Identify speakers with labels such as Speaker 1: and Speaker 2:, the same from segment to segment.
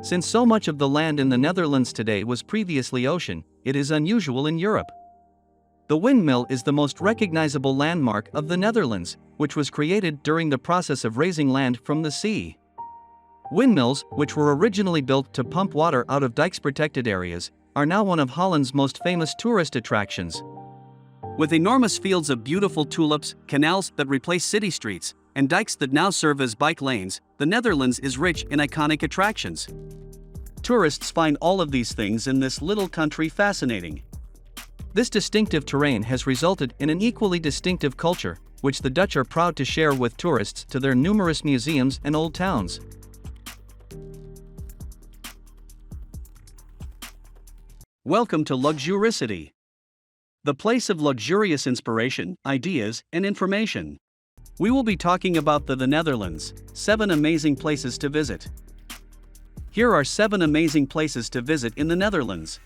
Speaker 1: Since so much of the land in the Netherlands today was previously ocean, it is unusual in Europe. The windmill is the most recognizable landmark of the Netherlands, which was created during the process of raising land from the sea. Windmills, which were originally built to pump water out of dikes-protected areas, are now one of Holland's most famous tourist attractions. With enormous fields of beautiful tulips, canals that replace city streets, and dikes that now serve as bike lanes, the Netherlands is rich in iconic attractions. Tourists find all of these things in this little country fascinating. This distinctive terrain has resulted in an equally distinctive culture, which the Dutch are proud to share with tourists to their numerous museums and old towns. Welcome to Luxuricity, the place of luxurious inspiration, ideas, and information. We will be talking about the Netherlands, 7 amazing places to visit. Here are 7 amazing places to visit in the Netherlands.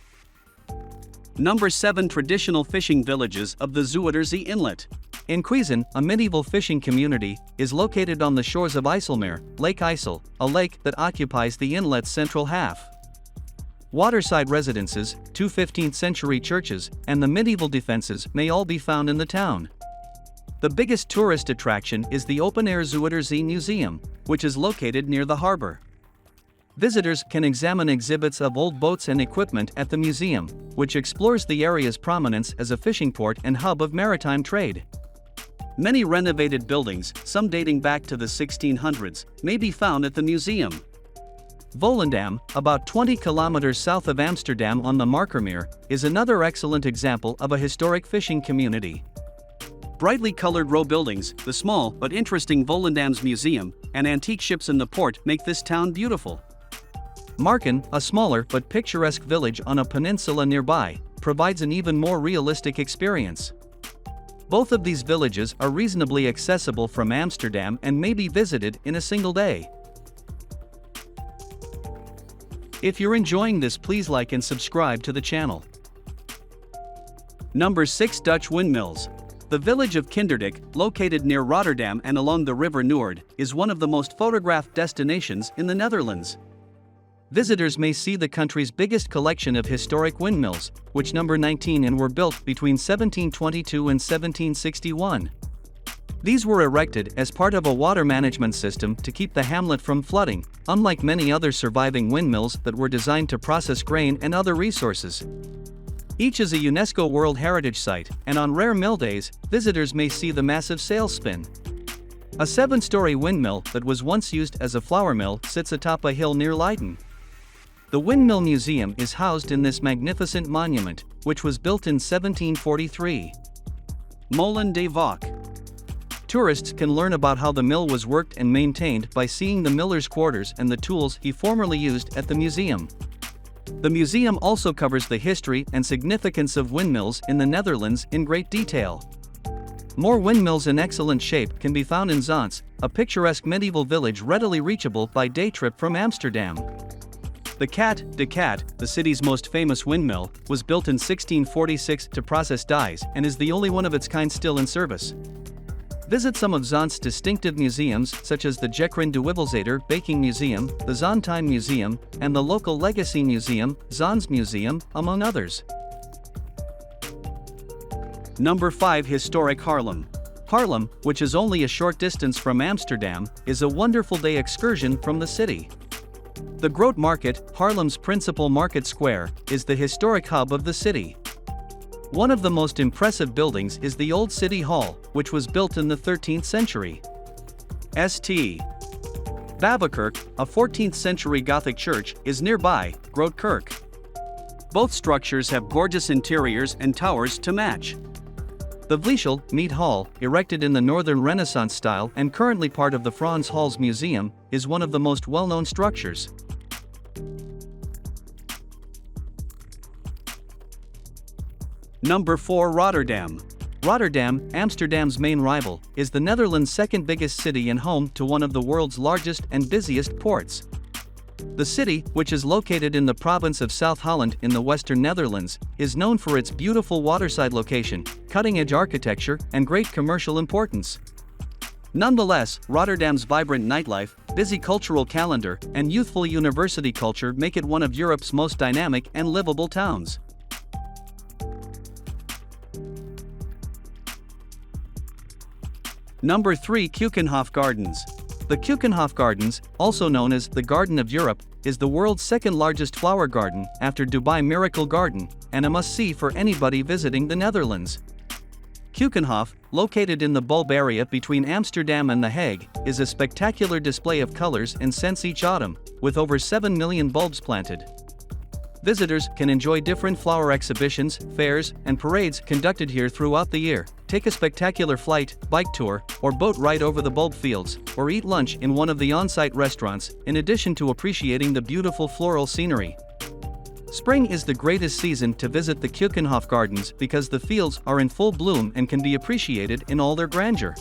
Speaker 1: Number 7. Traditional fishing villages of the Zuiderzee Inlet. Keukenhof, a medieval fishing community, is located on the shores of IJsselmeer, Lake IJssel, a lake that occupies the inlet's central half. Waterside residences, 2 15th-century churches, and the medieval defenses may all be found in the town. The biggest tourist attraction is the open-air Zuiderzee Museum, which is located near the harbor. Visitors can examine exhibits of old boats and equipment at the museum, which explores the area's prominence as a fishing port and hub of maritime trade. Many renovated buildings, some dating back to the 1600s, may be found at the museum. Volendam, about 20 kilometers south of Amsterdam on the Markermeer, is another excellent example of a historic fishing community. Brightly colored row buildings, the small but interesting Volendam's museum, and antique ships in the port make this town beautiful. Marken, a smaller but picturesque village on a peninsula nearby, provides an even more realistic experience. Both of these villages are reasonably accessible from Amsterdam and may be visited in a single day. If you're enjoying this, please like and subscribe to the channel. Number 6. Dutch Windmills. The village of Kinderdijk, located near Rotterdam and along the River Noord, is one of the most photographed destinations in the Netherlands. Visitors may see the country's biggest collection of historic windmills, which number 19 and were built between 1722 and 1761. These were erected as part of a water management system to keep the hamlet from flooding, unlike many other surviving windmills that were designed to process grain and other resources. Each is a UNESCO World Heritage Site, and on rare mill days, visitors may see the massive sail spin. A 7-story windmill that was once used as a flour mill sits atop a hill near Leiden. The Windmill Museum is housed in this magnificent monument, which was built in 1743. Molen de Valk. Tourists can learn about how the mill was worked and maintained by seeing the miller's quarters and the tools he formerly used at the museum. The museum also covers the history and significance of windmills in the Netherlands in great detail. More windmills in excellent shape can be found in Zons, a picturesque medieval village readily reachable by day trip from Amsterdam. The de Cat, the city's most famous windmill, was built in 1646 to process dyes and is the only one of its kind still in service. Visit some of Zons' distinctive museums such as the Gekrin de Wibbelzader Baking Museum, the Zontime Museum, and the local Legacy Museum, Zons Museum, among others. Number 5. Historic Haarlem. Haarlem, which is only a short distance from Amsterdam, is a wonderful day excursion from the city. The Groot Market, Haarlem's principal market square, is the historic hub of the city. One of the most impressive buildings is the Old City Hall, which was built in the 13th century. St. Babakerk, a 14th-century Gothic church, is nearby, Groot Kerk. Both structures have gorgeous interiors and towers to match. The Vleesel Mead Hall, erected in the Northern Renaissance style and currently part of the Frans Hals Museum, is one of the most well-known structures. Number 4. Rotterdam. Rotterdam, Amsterdam's main rival, is the Netherlands' second biggest city and home to one of the world's largest and busiest ports. The city, which is located in the province of South Holland in the western Netherlands, is known for its beautiful waterside location, cutting-edge architecture, and great commercial importance. Nonetheless, Rotterdam's vibrant nightlife, busy cultural calendar, and youthful university culture make it one of Europe's most dynamic and livable towns. Number 3. Keukenhof Gardens. The Keukenhof Gardens, also known as the Garden of Europe, is the world's second largest flower garden after Dubai Miracle Garden, and a must-see for anybody visiting the Netherlands. Keukenhof, located in the bulb area between Amsterdam and The Hague, is a spectacular display of colors and scents each autumn, with over 7 million bulbs planted. Visitors can enjoy different flower exhibitions, fairs, and parades conducted here throughout the year, take a spectacular flight, bike tour, or boat ride over the bulb fields, or eat lunch in one of the on-site restaurants, in addition to appreciating the beautiful floral scenery. Spring is the greatest season to visit the Keukenhof Gardens because the fields are in full bloom and can be appreciated in all their grandeur.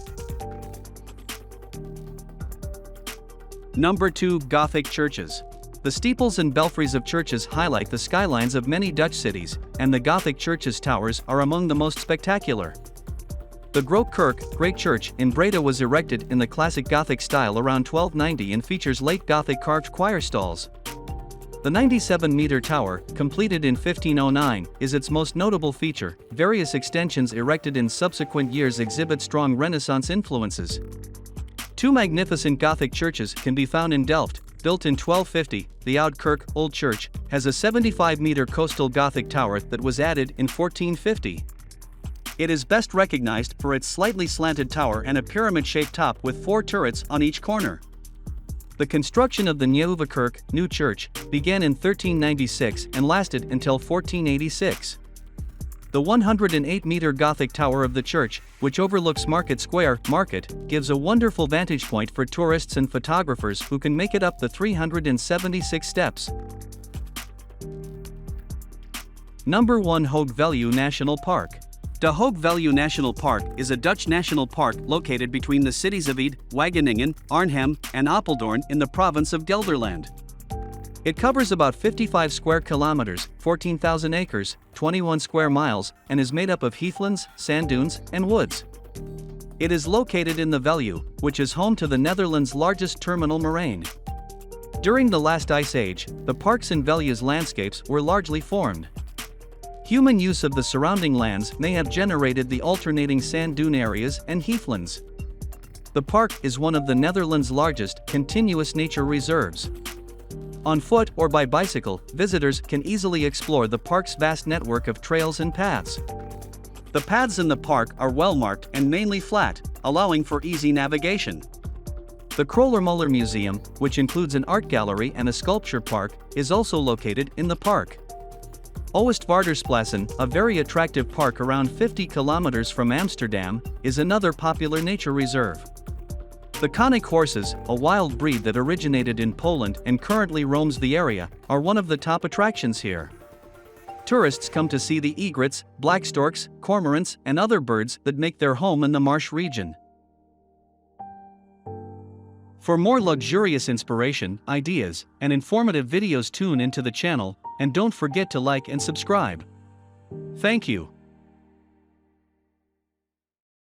Speaker 1: Number 2. Gothic Churches. The steeples and belfries of churches highlight the skylines of many Dutch cities, and the Gothic Churches' towers are among the most spectacular. The Grote Kerk, Great Church, in Breda was erected in the classic Gothic style around 1290 and features late Gothic carved choir stalls. The 97-meter tower, completed in 1509, is its most notable feature. Various extensions erected in subsequent years exhibit strong Renaissance influences. Two magnificent Gothic churches can be found in Delft. Built in 1250, the Oude Kerk, Old Church, has a 75-meter coastal Gothic tower that was added in 1450. It is best recognized for its slightly slanted tower and a pyramid-shaped top with 4 turrets on each corner. The construction of the Nieuwe Kerk, New Church, began in 1396 and lasted until 1486. The 108-meter Gothic tower of the church, which overlooks Market Square, Market, gives a wonderful vantage point for tourists and photographers who can make it up the 376 steps. Number 1. Hoge Veluwe National Park. De Hoge Veluwe National Park is a Dutch national park located between the cities of Ede, Wageningen, Arnhem, and Apeldoorn in the province of Gelderland. It covers about 55 square kilometers, 14,000 acres, 21 square miles, and is made up of heathlands, sand dunes, and woods. It is located in the Veluwe, which is home to the Netherlands' largest terminal moraine. During the last ice age, the parks in Veluwe's landscapes were largely formed. Human use of the surrounding lands may have generated the alternating sand dune areas and heathlands. The park is one of the Netherlands' largest continuous nature reserves. On foot or by bicycle, visitors can easily explore the park's vast network of trails and paths. The paths in the park are well marked and mainly flat, allowing for easy navigation. The Kröller-Müller Museum, which includes an art gallery and a sculpture park, is also located in the park. Oostvaardersplassen, a very attractive park around 50 kilometers from Amsterdam, is another popular nature reserve. The Konik horses, a wild breed that originated in Poland and currently roams the area, are one of the top attractions here. Tourists come to see the egrets, black storks, cormorants, and other birds that make their home in the marsh region. For more luxurious inspiration, ideas, and informative videos, tune into the channel, and don't forget to like and subscribe. Thank you.